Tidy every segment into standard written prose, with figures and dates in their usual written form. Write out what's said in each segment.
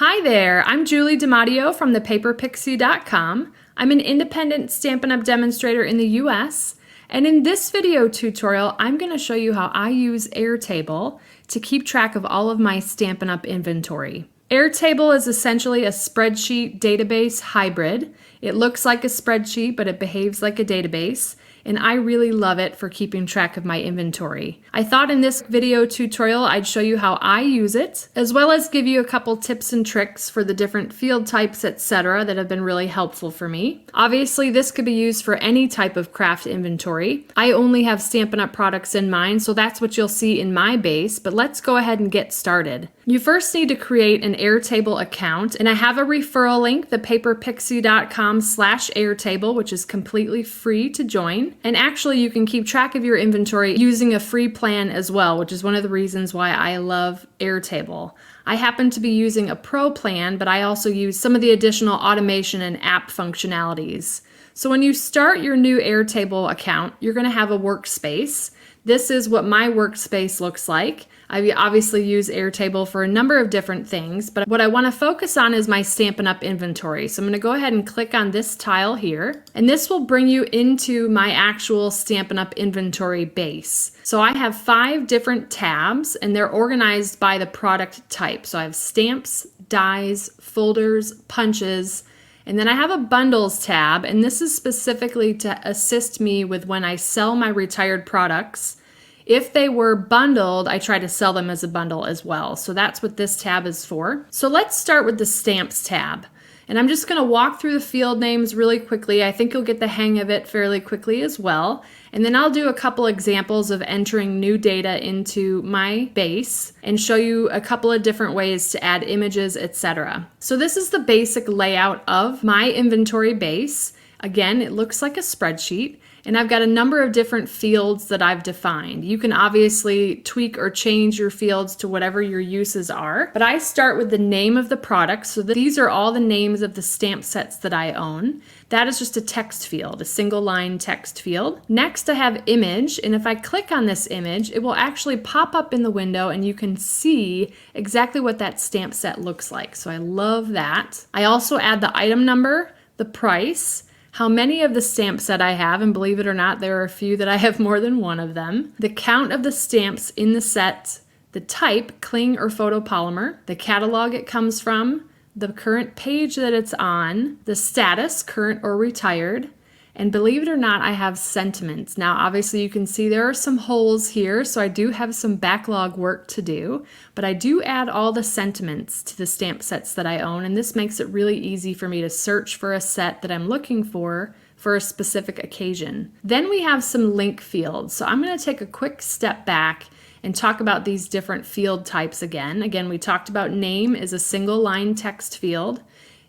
Hi there, I'm Julie DiMatteo from thepaperpixie.com. I'm an independent Stampin' Up! Demonstrator in the US, and in this video tutorial, I'm going to show you how I use Airtable to keep track of all of my Stampin' Up! Inventory. Airtable is essentially a spreadsheet database hybrid. It looks like a spreadsheet, but it behaves like a database, and I really love it for keeping track of my inventory. I thought in this video tutorial I'd show you how I use it, as well as give you a couple tips and tricks for the different field types, etc. that have been really helpful for me. Obviously, this could be used for any type of craft inventory. I only have Stampin' Up! Products in mind, so that's what you'll see in my base, but let's go ahead and get started. You first need to create an Airtable account, and I have a referral link, thepaperpixie.com/Airtable, which is completely free to join. And actually, you can keep track of your inventory using a free plan as well, which is one of the reasons why I love Airtable. I happen to be using a pro plan, but I also use some of the additional automation and app functionalities. So when you start your new Airtable account, you're going to have a workspace. This is what my workspace looks like. I obviously use Airtable for a number of different things, but what I want to focus on is my Stampin' Up! Inventory. So I'm going to go ahead and click on this tile here, and this will bring you into my actual Stampin' Up! Inventory base. So I have 5 different tabs, and they're organized by the product type. So I have stamps, dies, folders, punches, and then I have a bundles tab, and this is specifically to assist me with when I sell my retired products. If they were bundled, I try to sell them as a bundle as well. So that's what this tab is for. So let's start with the Stamps tab. And I'm just going to walk through the field names really quickly. I think you'll get the hang of it fairly quickly as well. And then I'll do a couple examples of entering new data into my base and show you a couple of different ways to add images, etc. So this is the basic layout of my inventory base. Again, it looks like a spreadsheet. And I've got a number of different fields that I've defined. You can obviously tweak or change your fields to whatever your uses are, but I start with the name of the product. So these are all the names of the stamp sets that I own. That is just a text field, a single line text field. Next, I have image, and if I click on this image, it will actually pop up in the window and you can see exactly what that stamp set looks like. So I love that. I also add the item number, the price, how many of the stamps that I have, and believe it or not, there are a few that I have more than one of them, the count of the stamps in the set, the type, cling or photopolymer, the catalog it comes from, the current page that it's on, the status, current or retired, and believe it or not, I have sentiments. Now, obviously you can see there are some holes here, so I do have some backlog work to do, but I do add all the sentiments to the stamp sets that I own, and this makes it really easy for me to search for a set that I'm looking for a specific occasion. Then we have some link fields. So I'm going to take a quick step back and talk about these different field types again. Again, we talked about name is a single line text field.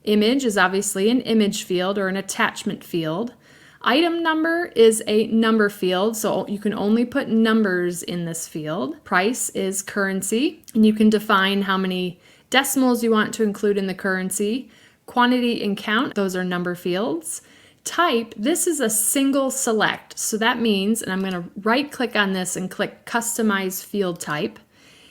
Image is obviously an image field or an attachment field. Item number is a number field, so you can only put numbers in this field. Price is currency, and you can define how many decimals you want to include in the currency. Quantity and count, those are number fields. Type, this is a single select, so that means, and I'm going to right click on this and click Customize Field Type.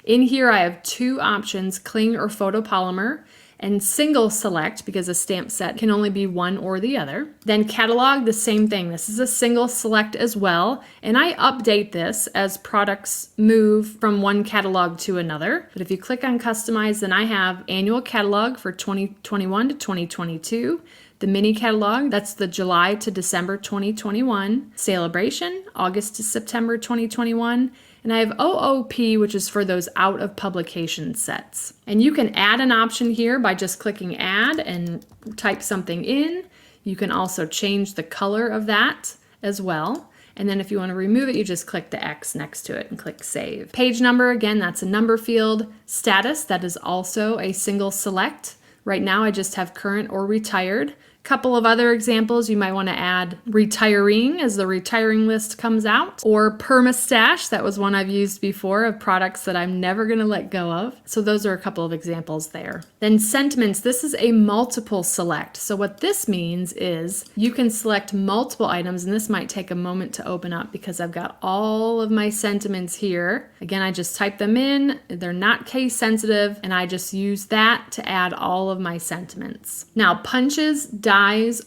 In here I have 2 options, cling or photopolymer, and single select because a stamp set can only be one or the other. Then catalog, the same thing. This is a single select as well, and I update this as products move from one catalog to another. But if you click on customize, then I have annual catalog for 2021 to 2022. The mini catalog, that's the July to December 2021. Celebration, August to September 2021. And I have OOP, which is for those out of publication sets. And you can add an option here by just clicking add and type something in. You can also change the color of that as well. And then if you want to remove it, you just click the X next to it and click save. Page number, again, that's a number field. Status, that is also a single select. Right now I just have current or retired. Couple of other examples, you might want to add retiring as the retiring list comes out, or permastash. That was one I've used before of products that I'm never going to let go of. So those are a couple of examples there. Then sentiments, this is a multiple select. So what this means is you can select multiple items, and this might take a moment to open up because I've got all of my sentiments here. Again, I just type them in. They're not case sensitive, and I just use that to add all of my sentiments. Now, punches, dies,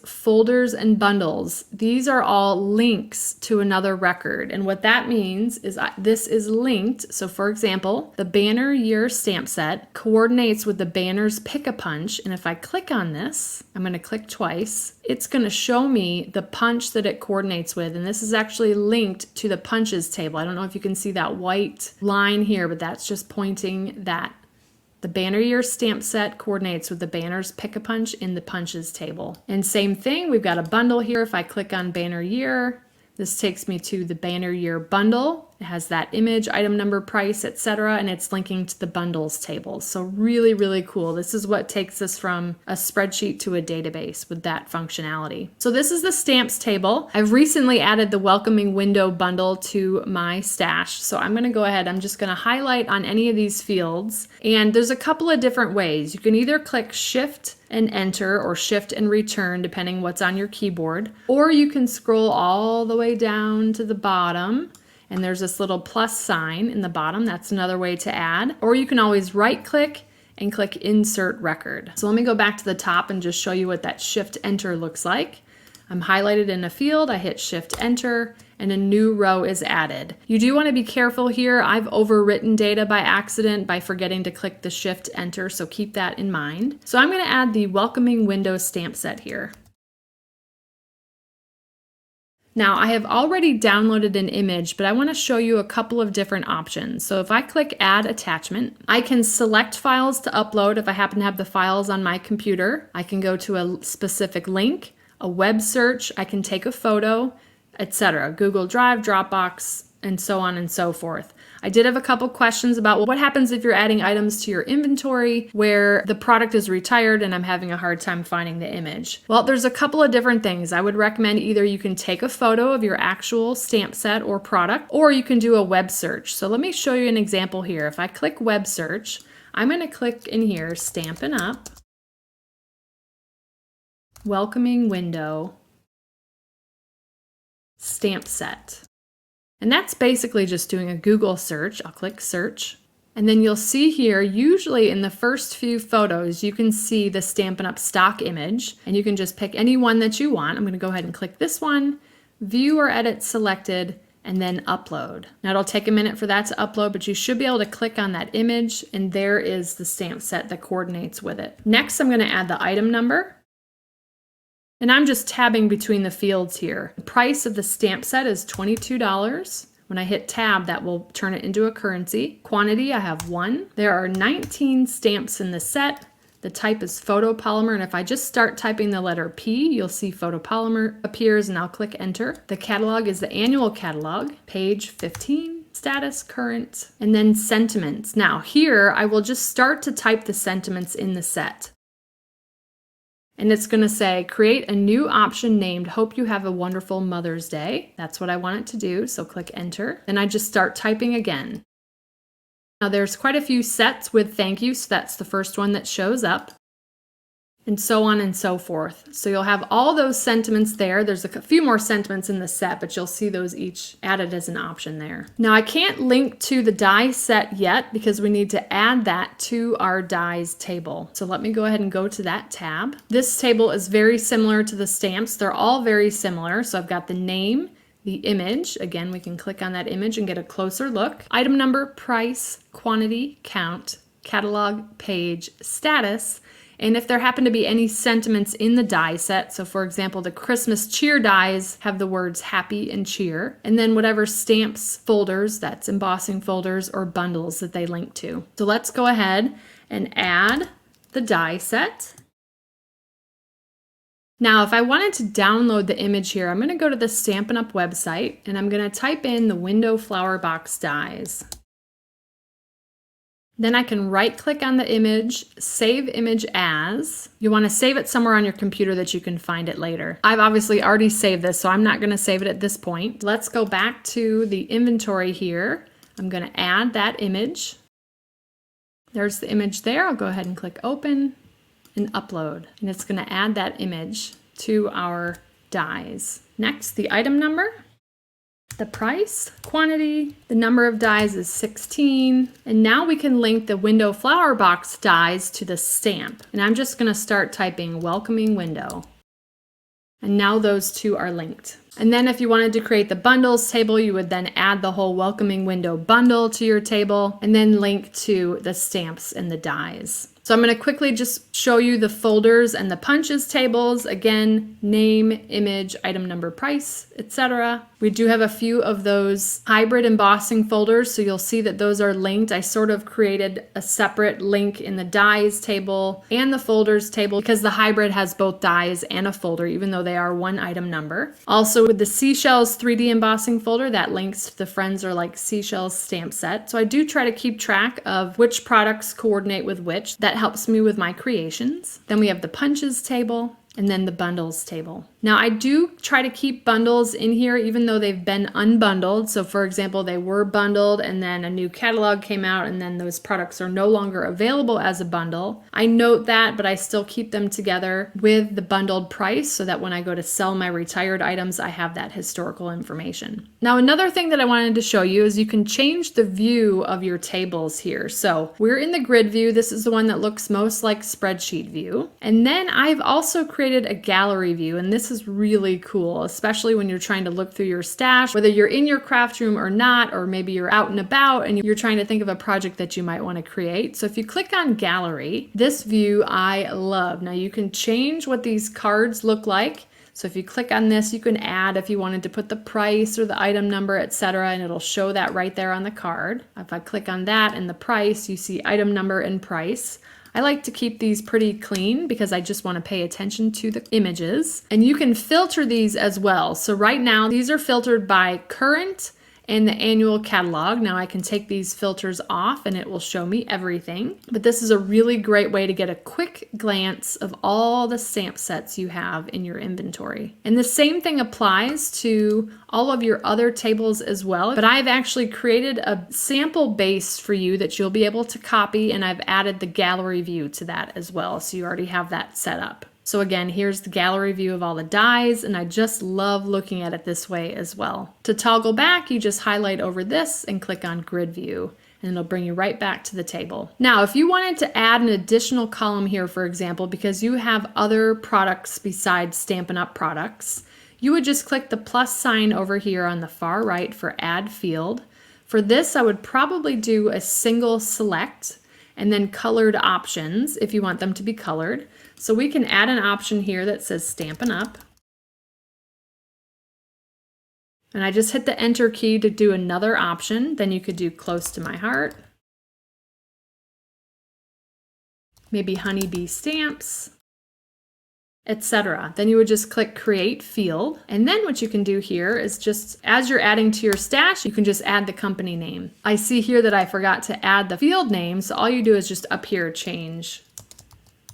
folders, and bundles. These are all links to another record. And what that means is this is linked. So for example, the banner year stamp set coordinates with the banner's pick-a-punch. And if I click on this, I'm going to click twice. It's going to show me the punch that it coordinates with. And this is actually linked to the punches table. I don't know if you can see that white line here, but that's just pointing that the banner year stamp set coordinates with the banner's pick-a-punch in the punches table. And same thing, we've got a bundle here. If I click on banner year, this takes me to the banner year bundle. It has that image, item number, price, etc., and it's linking to the bundles table. So really, really cool. This is what takes us from a spreadsheet to a database with that functionality. So this is the stamps table. I've recently added the welcoming window bundle to my stash. So I'm going to go ahead, I'm just going to highlight on any of these fields. And there's a couple of different ways. You can either click Shift and enter or Shift and return, depending what's on your keyboard, or you can scroll all the way down to the bottom. And there's this little plus sign in the bottom. That's another way to add. Or you can always right click and click Insert Record. So let me go back to the top and just show you what that Shift Enter looks like. I'm highlighted in a field, I hit Shift Enter, and a new row is added. You do want to be careful here. I've overwritten data by accident by forgetting to click the Shift Enter, so keep that in mind. So I'm going to add the welcoming window stamp set here. Now, I have already downloaded an image, but I want to show you a couple of different options. So if I click Add Attachment, I can select files to upload if I happen to have the files on my computer. I can go to a specific link, a web search, I can take a photo, etc. Google Drive, Dropbox, and so on and so forth. I did have a couple questions about, well, what happens if you're adding items to your inventory where the product is retired and I'm having a hard time finding the image? Well, there's a couple of different things. I would recommend either you can take a photo of your actual stamp set or product, or you can do a web search. So let me show you an example here. If I click web search, I'm going to click in here, Stampin' Up, welcoming window, stamp set. And that's basically just doing a Google search. I'll click search. And then you'll see here, usually in the first few photos, you can see the Stampin' Up stock image, and you can just pick any one that you want. I'm going to go ahead and click this one, view or edit selected, and then upload. Now it'll take a minute for that to upload, but you should be able to click on that image, and there is the stamp set that coordinates with it. Next, I'm going to add the item number. And I'm just tabbing between the fields here. The price of the stamp set is $22. When I hit tab, that will turn it into a currency. Quantity, I have 1. There are 19 stamps in the set. The type is photopolymer, and if I just start typing the letter P, you'll see photopolymer appears, and I'll click enter. The catalog is the annual catalog, page 15. Status, current, and then sentiments. Now here, I will just start to type the sentiments in the set. And it's going to say, create a new option named Hope You Have a Wonderful Mother's Day. That's what I want it to do, so click enter. Then I just start typing again. Now there's quite a few sets with thank you, so that's the first one that shows up. And so on and so forth. So you'll have all those sentiments there. There's a few more sentiments in the set, but you'll see those each added as an option there. Now I can't link to the die set yet because we need to add that to our dies table. So let me go ahead and go to that tab. This table is very similar to the stamps. They're all very similar. So I've got the name, the image. Again, we can click on that image and get a closer look. Item number, price, quantity, count, catalog, page, status. And if there happen to be any sentiments in the die set, so for example, the Christmas cheer dies have the words happy and cheer, and then whatever stamps folders, that's embossing folders or bundles that they link to. So let's go ahead and add the die set. Now, if I wanted to download the image here, I'm going to go to the Stampin' Up website, and I'm going to type in the window flower box dies. Then I can right click on the image, save image as. You want to save it somewhere on your computer that you can find it later. I've obviously already saved this, so I'm not going to save it at this point. Let's go back to the inventory here. I'm going to add that image. There's the image there. I'll go ahead and click open and upload. And it's going to add that image to our dies. Next, the item number. The price, quantity, the number of dies is 16. And now we can link the window flower box dies to the stamp. And I'm just going to start typing welcoming window. And now those two are linked. And then if you wanted to create the bundles table, you would then add the whole welcoming window bundle to your table and then link to the stamps and the dies. So I'm going to quickly just show you the folders and the punches tables. Again, name, image, item number, price, etc. We do have a few of those hybrid embossing folders, so you'll see that those are linked. I sort of created a separate link in the dies table and the folders table because the hybrid has both dies and a folder, even though they are one item number. Also with the seashells 3D embossing folder, that links to the Friends Are Like Seashells stamp set. So I do try to keep track of which products coordinate with which. That helps me with my creations. Then we have the punches table and then the bundles table. Now I do try to keep bundles in here even though they've been unbundled. So for example, they were bundled and then a new catalog came out and then those products are no longer available as a bundle. I note that, but I still keep them together with the bundled price so that when I go to sell my retired items, I have that historical information. Now another thing that I wanted to show you is you can change the view of your tables here. So we're in the grid view. This is the one that looks most like spreadsheet view. And then I've also created a gallery view, and this is really cool, especially when you're trying to look through your stash, whether you're in your craft room or not, or maybe you're out and about and you're trying to think of a project that you might want to create. So if you click on gallery, this view I love. Now you can change what these cards look like. So if you click on this, you can add if you wanted to put the price or the item number, etc., and it'll show that right there on the card. If I click on that and the price, you see item number and price. I like to keep these pretty clean because I just want to pay attention to the images. And you can filter these as well. So right now, these are filtered by current and the annual catalog. Now I can take these filters off and it will show me everything. But this is a really great way to get a quick glance of all the stamp sets you have in your inventory. And the same thing applies to all of your other tables as well. But I've actually created a sample base for you that you'll be able to copy, and I've added the gallery view to that as well. So you already have that set up. So again, here's the gallery view of all the dies, and I just love looking at it this way as well. To toggle back, you just highlight over this and click on grid view, and it'll bring you right back to the table. Now, if you wanted to add an additional column here, for example, because you have other products besides Stampin' Up! Products, you would just click the plus sign over here on the far right for add field. For this, I would probably do a single select and then colored options if you want them to be colored. So we can add an option here that says Stampin' Up! And I just hit the enter key to do another option. Then you could do Close to My Heart. Maybe Honeybee Stamps, etc. Then you would just click Create Field. And then what you can do here is just, as you're adding to your stash, you can just add the company name. I see here that I forgot to add the field name, so all you do is just up here change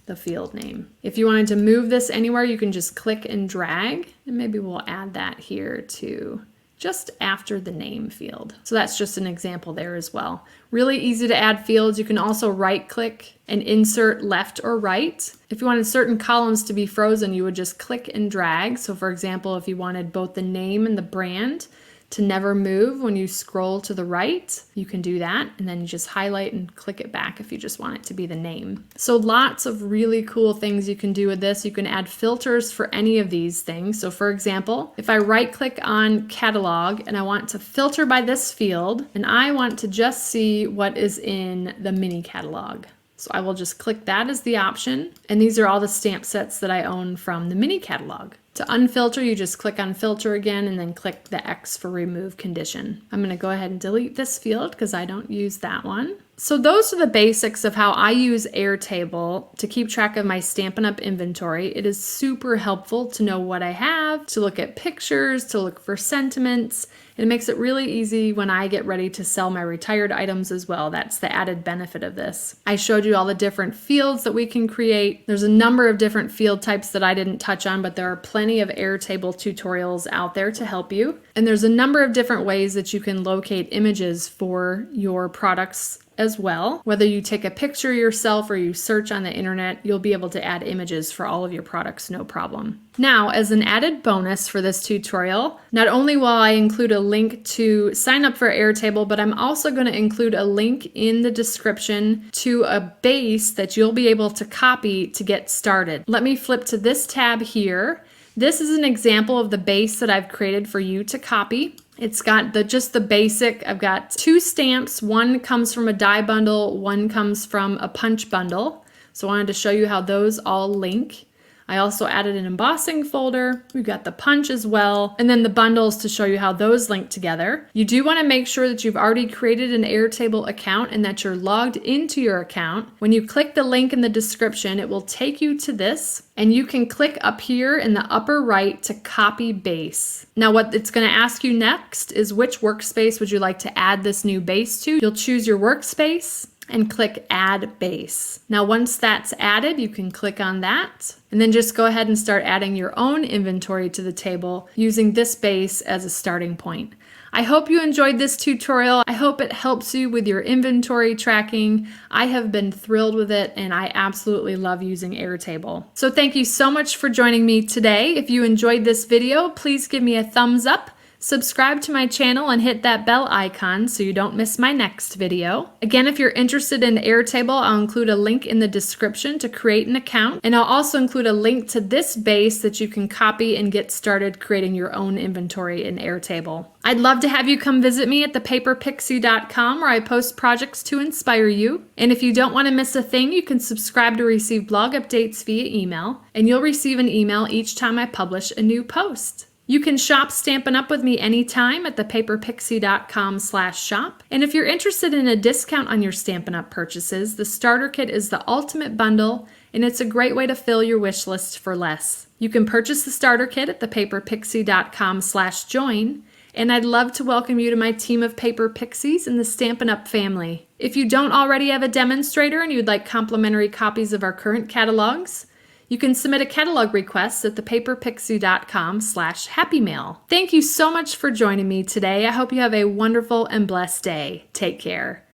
the field name. If you wanted to move this anywhere, you can just click and drag, and maybe we'll add that here too, just after the name field. So that's just an example there as well. Really easy to add fields. You can also right click and insert left or right. If you wanted certain columns to be frozen, you would just click and drag. So for example, if you wanted both the name and the brand to never move when you scroll to the right, you can do that, and then you just highlight and click it back if you just want it to be the name. So lots of really cool things you can do with this. You can add filters for any of these things. So for example, if I right click on catalog and I want to filter by this field, and I want to just see what is in the mini catalog. So I will just click that as the option, and these are all the stamp sets that I own from the mini catalog. To unfilter, you just click on filter again and then click the X for remove condition. I'm going to go ahead and delete this field because I don't use that one. So those are the basics of how I use Airtable to keep track of my Stampin' Up! Inventory. It is super helpful to know what I have, to look at pictures, to look for sentiments. It makes it really easy when I get ready to sell my retired items as well. That's the added benefit of this. I showed you all the different fields that we can create. There's a number of different field types that I didn't touch on, but there are plenty of Airtable tutorials out there to help you. And there's a number of different ways that you can locate images for your products as well. Whether you take a picture yourself or you search on the internet, you'll be able to add images for all of your products, no problem. Now, as an added bonus for this tutorial, not only will I include a link to sign up for Airtable, but I'm also going to include a link in the description to a base that you'll be able to copy to get started. Let me flip to this tab here. This is an example of the base that I've created for you to copy. It's got just the basic. I've got 2 stamps. One comes from a die bundle, one comes from a punch bundle. So I wanted to show you how those all link. I also added an embossing folder. We've got the punch as well, and then the bundles to show you how those link together. You do want to make sure that you've already created an Airtable account and that you're logged into your account. When you click the link in the description, it will take you to this, and you can click up here in the upper right to copy base. Now what it's going to ask you next is which workspace would you like to add this new base to. You'll choose your workspace and click Add Base. Now once that's added, you can click on that and then just go ahead and start adding your own inventory to the table using this base as a starting point. I hope you enjoyed this tutorial. I hope it helps you with your inventory tracking. I have been thrilled with it and I absolutely love using Airtable. So thank you so much for joining me today. If you enjoyed this video, please give me a thumbs up. Subscribe to my channel and hit that bell icon so you don't miss my next video. Again, if you're interested in Airtable, I'll include a link in the description to create an account, and I'll also include a link to this base that you can copy and get started creating your own inventory in Airtable. I'd love to have you come visit me at thepaperpixie.com where I post projects to inspire you. And if you don't want to miss a thing, you can subscribe to receive blog updates via email, and you'll receive an email each time I publish a new post. You can shop Stampin' Up! With me anytime at thepaperpixie.com/shop. And if you're interested in a discount on your Stampin' Up! Purchases, the starter kit is the ultimate bundle, and it's a great way to fill your wish list for less. You can purchase the starter kit at thepaperpixie.com/join, and I'd love to welcome you to my team of Paper Pixies in the Stampin' Up! Family. If you don't already have a demonstrator and you'd like complimentary copies of our current catalogs, you can submit a catalog request at thepaperpixie.com/happymail. Thank you so much for joining me today. I hope you have a wonderful and blessed day. Take care.